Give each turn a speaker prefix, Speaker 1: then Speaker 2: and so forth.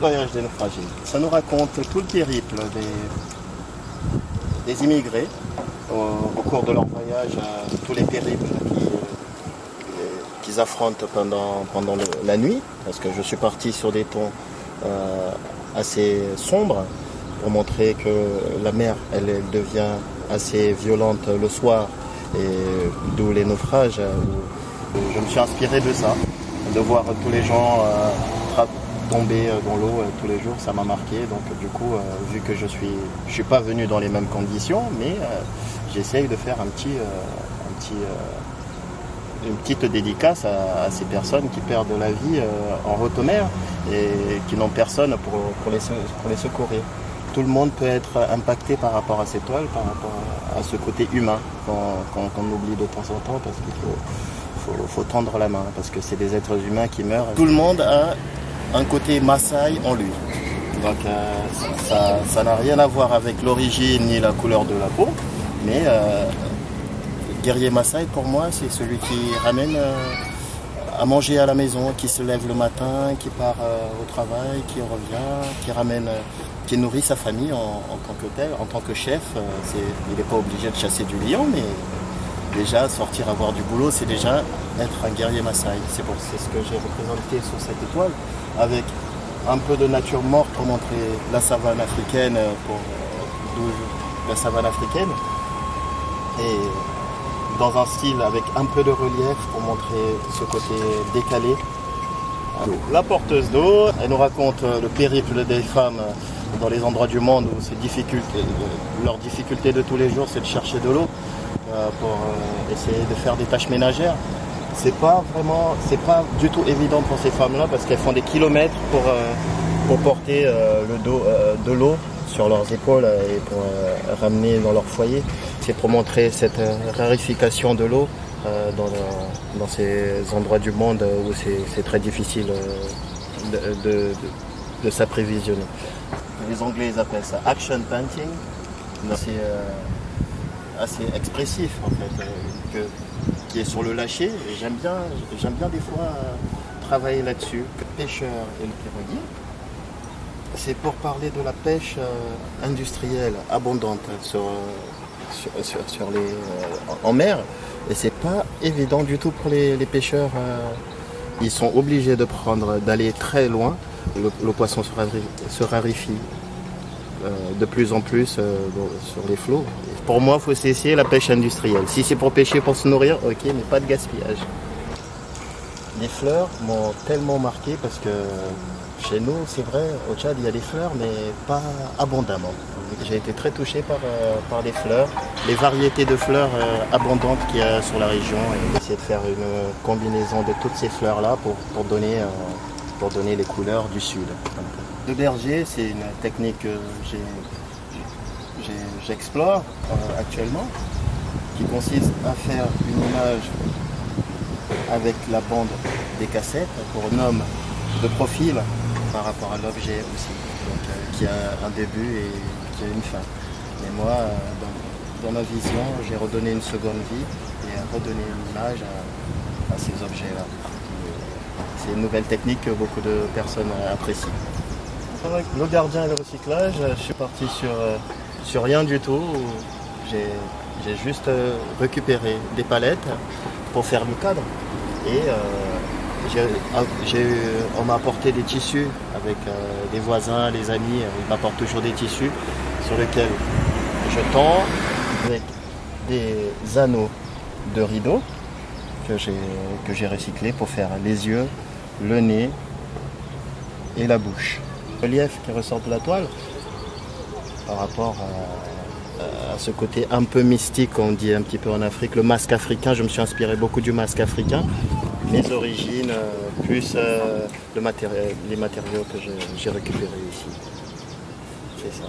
Speaker 1: Voyage des naufragés. Ça nous raconte tout le périple des immigrés au cours de leur voyage, tous les périples qu'ils affrontent pendant la nuit, parce que je suis parti sur des tons assez sombres pour montrer que la mer elle devient assez violente le soir, et d'où les naufrages. Je me suis inspiré de ça, de voir tous les gens tomber dans l'eau tous les jours, ça m'a marqué. Donc du coup, vu que je suis pas venu dans les mêmes conditions, mais j'essaye de faire une petite dédicace à ces personnes qui perdent la vie en haute mer et qui n'ont personne pour les secourir. Tout le monde peut être impacté par rapport à ces toiles, par rapport à ce côté humain qu'on oublie de temps en temps, parce qu'il faut tendre la main, parce que c'est des êtres humains qui meurent. Tout le monde a un côté Maasai en lui. Donc ça n'a rien à voir avec l'origine ni la couleur de la peau, mais guerrier Maasai pour moi c'est celui qui ramène à manger à la maison, qui se lève le matin, qui part au travail, qui revient, qui nourrit sa famille en tant que tel, en tant que chef. Il n'est pas obligé de chasser du lion, mais déjà sortir avoir du boulot, c'est déjà être un guerrier Maasai. C'est ce que j'ai représenté sur cette étoile, avec un peu de nature morte pour montrer la savane africaine, et dans un style avec un peu de relief pour montrer ce côté décalé. La porteuse d'eau, elle nous raconte le périple des femmes dans les endroits du monde où leur difficulté de tous les jours, c'est de chercher de l'eau pour essayer de faire des tâches ménagères. C'est pas du tout évident pour ces femmes-là, parce qu'elles font des kilomètres pour porter de l'eau sur leurs épaules et pour ramener dans leur foyer. C'est pour montrer cette rarification de l'eau dans ces endroits du monde où c'est très difficile de s'approvisionner. Les Anglais ils appellent ça action painting. C'est assez expressif en fait, qui est sur le lâcher. Et j'aime bien des fois travailler là-dessus. Le pêcheur et le piroguier, c'est pour parler de la pêche industrielle abondante en mer. Et c'est pas évident du tout pour les pêcheurs. Ils sont obligés d'aller très loin. Le poisson se raréfie de plus en plus sur les flots. Pour moi, il faut cesser la pêche industrielle. Si c'est pour pêcher, pour se nourrir, ok, mais pas de gaspillage. Les fleurs m'ont tellement marqué parce que chez nous, c'est vrai, au Tchad, il y a des fleurs, mais pas abondamment. J'ai été très touché par les fleurs, les variétés de fleurs abondantes qu'il y a sur la région, et essayer de faire une combinaison de toutes ces fleurs-là pour donner les couleurs du sud. Le berger, c'est une technique que j'explore actuellement, qui consiste à faire une image avec la bande des cassettes pour un homme de profil par rapport à l'objet aussi, donc, qui a un début et qui a une fin. Mais moi, dans ma vision, j'ai redonné une seconde vie et redonné une image à ces objets-là. C'est une nouvelle technique que beaucoup de personnes apprécient. Le gardien et le recyclage, je suis parti sur rien du tout. J'ai juste récupéré des palettes pour faire le cadre. Et on m'a apporté des tissus avec des voisins, les amis. Ils m'apportent toujours des tissus sur lesquels je tends avec des anneaux de rideaux que j'ai recyclés pour faire les yeux, le nez et la bouche. Le relief qui ressort de la toile par rapport à ce côté un peu mystique, on dit un petit peu en Afrique, le masque africain. Je me suis inspiré beaucoup du masque africain. Mes origines, plus les matériaux que j'ai récupérés ici. C'est ça.